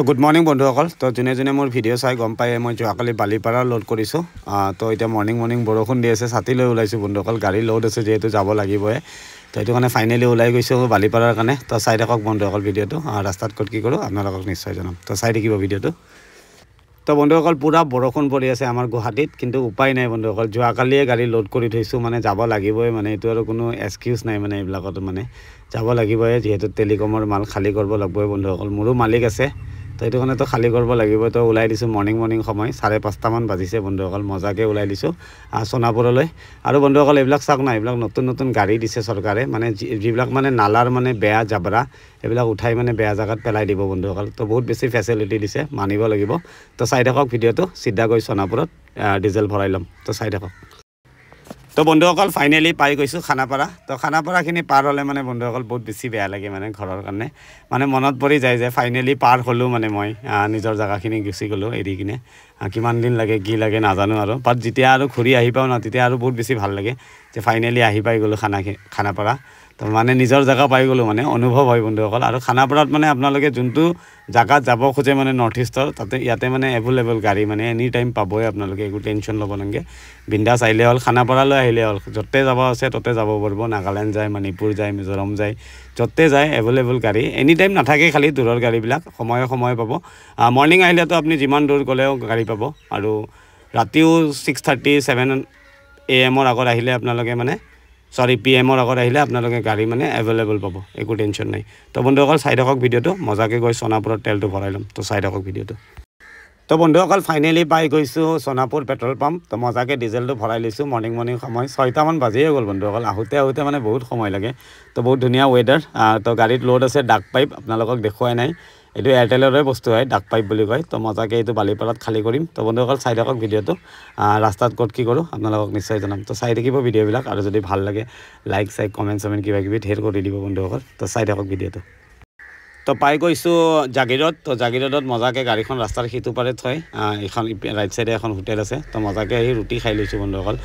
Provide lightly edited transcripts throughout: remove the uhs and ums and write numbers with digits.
তো good morning বন্ধুসকল তো যোনে যোনে মোৰ ভিডিঅ' চাই গম পায় মই যোৱাকালি বালিপাৰা লোড কৰিছোঁ তো এতিয়া মৰ্নিং বৰষুণ দি আছে ছাতি লৈ ওলাইছোঁ বন্ধুসকল গাড়ী লোড আছে যিহেতু যাব লাগিবই তো এইটো কাৰণে ফাইনেলি ওলাই গৈছোঁ বালিপাৰাৰ কাৰণে তো চাই থাকক বন্ধুসকল ভিডিঅ'টো ৰাস্তাত ক'ত কি কৰোঁ আপোনালোকক নিশ্চয় জনাম তো চাই থাকিব ভিডিঅ'টো তো বন্ধুসকল পুৰা বৰষুণ পৰি আছে আমাৰ গুৱাহাটীত কিন্তু উপায় নাই বন্ধুসকল যোৱাকালিয়ে গাড়ী লোড কৰি থৈছোঁ মানে যাব লাগিবই মানে এইটো আৰু কোনো এক্সকিউজ নাই মানে এইবিলাকত মানে যাব লাগিবই যিহেতু টেলিকমৰ মাল খালী কৰিব লাগিবই বন্ধুসকল মোৰো মালিক আছে তো এইটো কাৰণে তো খালী কৰিব লাগিব তো ওলাই দিছোঁ মৰ্নিং সময় 5:30 মান বাজিছে বন্ধুসকল মজাকৈ ওলাই দিছোঁ সোণাপুৰলৈ আৰু বন্ধুসকল এইবিলাক চাওক না এইবিলাক নতুন গাড়ী দিছে চৰকাৰে মানে যিবিলাক মানে নালাৰ মানে বেয়া জাবৰা এইবিলাক উঠাই মানে বেয়া জাগাত পেলাই দিব বন্ধুসকল তো বহুত বেছি ফেচিলিটি দিছে মানিব লাগিব তো চাই থাকক ভিডিঅ'টো সিধা গৈ সোণাপুৰত ডিজেল ভৰাই ল'ম তো চাই থাকক তো বন্ধুসকল ফাইনেলি পাই গৈছোঁ খানাপাৰা তো খানাপাৰাখিনি পাৰ হ'লে মানে বন্ধুসকল বহুত বেছি বেয়া লাগে মানে ঘৰৰ কাৰণে মানে মনত পৰি যায় যে ফাইনেলি পাৰ হ'লোঁ মানে মই নিজৰ জেগাখিনি গুচি গ'লোঁ এৰি কিনে কিমান দিন লাগে কি লাগে নাজানো আৰু বাট যেতিয়া আৰু ঘূৰি আহি পাওঁ ন তেতিয়া আৰু বহুত বেছি ভাল লাগে যে ফাইনেলি আহি পাই গ'লোঁ খানাপাৰা তো মানে নিজৰ জেগা পাই গ'লোঁ মানে অনুভৱ হয় বন্ধুসকল আৰু খানাপাৰাত মানে আপোনালোকে যোনটো জাগাত যাব খোজে মানে নৰ্থ ইষ্টৰ তাতে ইয়াতে মানে এভেইলেবল গাড়ী মানে এনি টাইম পাবই আপোনালোকে একো টেনশ্যন ল'ব নালাগে বিন্দাছ আহিলে হ'ল খানাপাৰালৈ আহিলে হ'ল য'তে যাব আছে ততে যাব পাৰিব নাগালেণ্ড যায় মণিপুৰ যায় মিজোৰাম যায় য'তে যায় এভেইলেবল গাড়ী এনি টাইম নাথাকে খালি দূৰৰ গাড়ীবিলাক সময়ে পাব মৰ্নিং আহিলেতো আপুনি যিমান দূৰ গ'লেও গাড়ী পাব আৰু ৰাতিও 6:30-7 AM আগত আহিলে আপোনালোকে মানে PM আগত আহিলে আপোনালোকে গাড়ী মানে এভেইলেবল পাব একো টেনশ্যন নাই তো বন্ধুসকল চাই থাকক ভিডিঅ'টো মজাকৈ গৈ সোণাপুৰত তেলটো ভৰাই ল'ম তো চাই থাকক ভিডিঅ'টো তো বন্ধুসকল ফাইনেলি পাই গৈছোঁ সোণাপুৰ পেট্ৰল পাম্প তো মজাকৈ ডিজেলটো ভৰাই লৈছোঁ মৰ্নিং সময় 6টা মান বাজিয়ে গ'ল বন্ধুসকল আহোঁতে মানে বহুত সময় লাগে তো বহুত ধুনীয়া ৱেডাৰ তো গাড়ীত লোড আছে ডাক পাইপ আপোনালোকক দেখুৱাই নাই এইটো এয়াৰটেলৰে বস্তু হয় ডাক পাইপ বুলি কয় তো মজাকৈ এইটো বালিপাৰাত খালী কৰিম তো বন্ধুসকল চাই থাকক ভিডিঅ'টো ৰাস্তাত ক'ত কি কৰোঁ আপোনালোকক নিশ্চয় জনাম তো চাই থাকিব ভিডিঅ'বিলাক আৰু যদি ভাল লাগে লাইক কমেণ্ট কিবা ঢেৰ কৰি দিব বন্ধুসকল তো চাই থাকক ভিডিঅ'টো তো পাই গৈছোঁ জাগিৰোড তো জাগিৰোডত মজাকৈ গাড়ীখন ৰাস্তাৰ সিটো পাৰে থৈ এইখন ৰাইট চাইডে এখন হোটেল আছে তো মজাকৈ আহি ৰুটি খাই লৈছোঁ বন্ধুসকল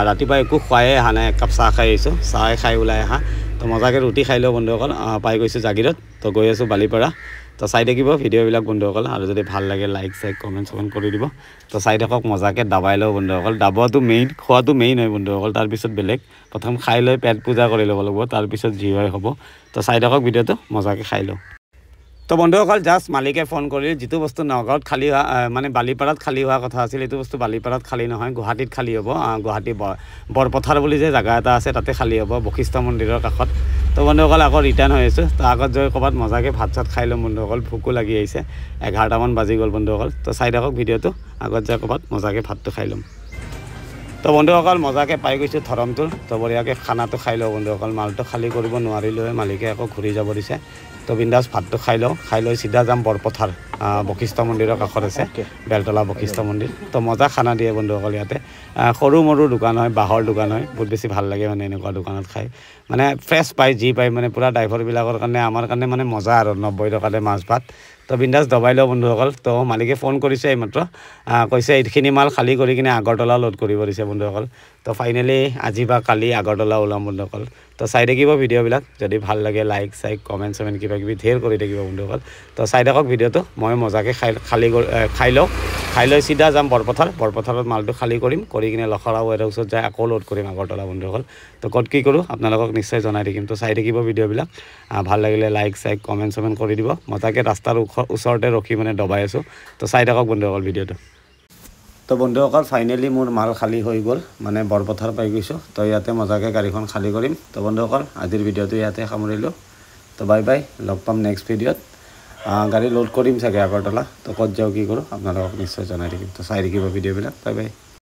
ৰাতিপুৱা একো খোৱাই অহা নাই একাপ চাহ খাই আহিছোঁ চাহ খাই ওলাই অহা তো মজাকৈ ৰুটি খাই লওঁ বন্ধুসকল পাই গৈছোঁ জাগিৰোড তো গৈ আছোঁ বালিপাৰা তো চাই থাকিব ভিডিঅ'বিলাক বন্ধুসকল আৰু যদি ভাল লাগে লাইক কমেণ্ট কৰি দিব তো চাই থাকক মজাকৈ দাবাই লওঁ বন্ধুসকল দাবোৱাটো মেইন খোৱাটো মেইন হয় বন্ধুসকল তাৰপিছত বেলেগ প্ৰথম খাই লৈ পেট পূজা কৰি ল'ব লাগিব তাৰপিছত যি হয় হ'ব তো চাই থাকক ভিডিঅ'টো মজাকৈ খাই লওঁ তো বন্ধুসকল জাষ্ট মালিকে ফোন কৰি যিটো বস্তু নগাঁৱত খালী হোৱা মানে বালিপাৰাত খালী হোৱা কথা আছিল এইটো বস্তু বালিপাৰাত খালী নহয় গুৱাহাটীত খালী হ'ব গুৱাহাটী বৰপথাৰ বুলি যে জেগা এটা আছে তাতে খালী হ'ব বশিষ্ঠ মন্দিৰৰ কাষত তো বন্ধুসকল আকৌ ৰিটাৰ্ণ হৈ আছোঁ তো আগত গৈ ক'ৰবাত মজাকৈ ভাত চাত খাই ল'ম বন্ধুসকল ভোকো লাগি আহিছে 11টা মান বাজি গ'ল বন্ধুসকল তো চাই থাকক ভিডিঅ'টো আগত যাই ক'ৰবাত মজাকৈ ভাতটো খাই ল'ম তো বন্ধুসকল মজাকৈ পাই গৈছোঁ ধৰমটোৰ তো বঢ়িয়াকৈ খানাটো খাই লওঁ বন্ধুসকল মালটো খালী কৰিব নোৱাৰিলোৱে মালিকে আকৌ ঘূৰি যাব দিছে তো বিন্দাছ ভাতটো খাই লৈ চিধা যাম বৰপথাৰ বশিষ্ঠ মন্দিৰৰ কাষত আছে বেলতলা বশিষ্ঠ মন্দিৰ তো মজা খানা দিয়ে বন্ধুসকল ইয়াতে সৰু মৰু দোকান হয় বাঁহৰ দোকান হয় বহুত বেছি ভাল লাগে মানে এনেকুৱা দোকানত খাই মানে ফ্ৰেছ পায় যি পায় মানে পূৰা ড্ৰাইভাৰবিলাকৰ কাৰণে আমাৰ কাৰণে মানে মজা আৰু 90 টকাতে মাছ ভাত তো বিন্দাছ দবাই লওঁ বন্ধুসকল তো মালিকে ফোন কৰিছে এইমাত্ৰ কৈছে এইখিনি মাল খালী কৰি কিনে আগৰতলা লোড কৰিব দিছে বন্ধুসকল তো ফাইনেলি আজি বা কালি আগৰতলা ওলাম বন্ধুসকল তো চাই থাকিব ভিডিঅ'বিলাক যদি ভাল লাগে লাইক কমেণ্ট কিবা ঢেৰ কৰি থাকিব বন্ধুসকল তো চাই থাকক ভিডিঅ'টো মই মজাকৈ খাই লৈ চিধা যাম বৰপথাৰত মালটো খালী কৰিম কৰি কিনে লখৰা ৱেৰহাউচত যাই আকৌ লোড কৰিম আগৰতলা বন্ধুসকল তো ক'ত কি কৰোঁ আপোনালোকক নিশ্চয় জনাই থাকিম তো চাই থাকিব ভিডিঅ'বিলাক ভাল লাগিলে লাইক কমেণ্ট কৰি দিব মজাকৈ ৰাস্তাৰ ওচৰতে ৰখি মানে দবাই আছোঁ তো চাই থাকক বন্ধুসকল ভিডিঅ'টো তো বন্ধুসকল ফাইনেলি মোৰ মাল খালী হৈ গ'ল মানে বৰপথাৰ পাই গৈছোঁ তো ইয়াতে মজাকৈ গাড়ীখন খালী কৰিম তো বন্ধুসকল আজিৰ ভিডিঅ'টো ইয়াতে সামৰিলোঁ তো বাই লগ পাম নেক্সট ভিডিঅ'ত গাড়ী লোড কৰিম চাগে আগৰতলা তো ক'ত যাওঁ কি কৰোঁ আপোনালোকক নিশ্চয় জনাই থাকিম তো চাই থাকিব ভিডিঅ'বিলাক বাই